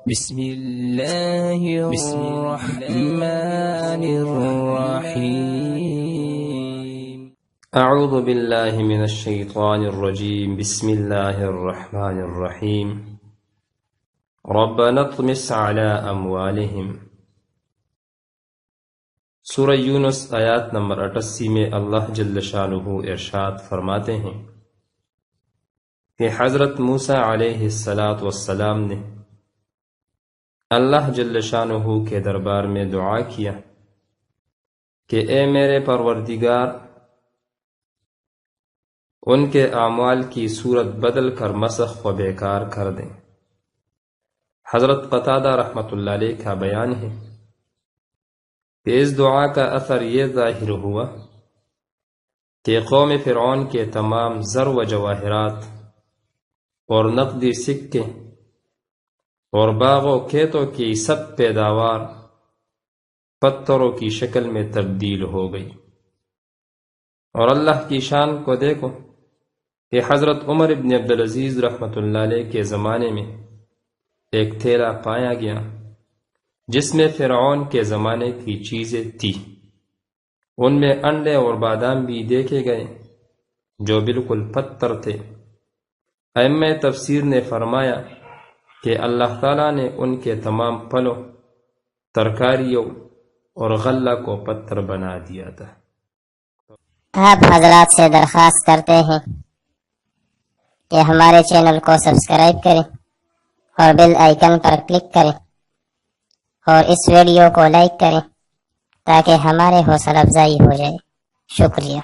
بسم اللہ الرحمن الرحیم۔ اعوذ باللہ من الشیطان الرجیم، بسم اللہ الرحمن الرحیم۔ ربنا اطمس علی اموالہم۔ سورہ یونس آیات نمبر 88 میں اللہ جل شانہ ارشاد فرماتے ہیں کہ حضرت موسیٰ علیہ السلام نے اللہ جل شانہ کے دربار میں دعا کیا کہ اے میرے پروردگار، ان کے اعمال کی صورت بدل کر مسخ و بیکار کر دیں۔ حضرت قتادہ رحمۃ اللہ علیہ کا بیان ہے کہ اس دعا کا اثر یہ ظاہر ہوا کہ قوم فرعون کے تمام زر و جواہرات اور نقدی سکے اور باغ و کھیتوں کی سب پیداوار پتھروں کی شکل میں تبدیل ہو گئی۔ اور اللہ کی شان کو دیکھو کہ حضرت عمر ابن عبدالعزیز رحمۃ اللہ علیہ کے زمانے میں ایک تھیلا پایا گیا جس میں فرعون کے زمانے کی چیزیں تھیں۔ ان میں انڈے اور بادام بھی دیکھے گئے جو بالکل پتھر تھے۔ ائمہ تفسیر نے فرمایا کہ اللہ تعالیٰ نے ان کے تمام پھلوں، ترکاریوں اور غلہ کو پتھر بنا دیا تھا۔ آپ حضرات سے درخواست کرتے ہیں کہ ہمارے چینل کو سبسکرائب کریں اور بیل آئیکن پر کلک کریں اور اس ویڈیو کو لائک کریں تاکہ ہمارے حوصلہ افزائی ہو جائے۔ شکریہ۔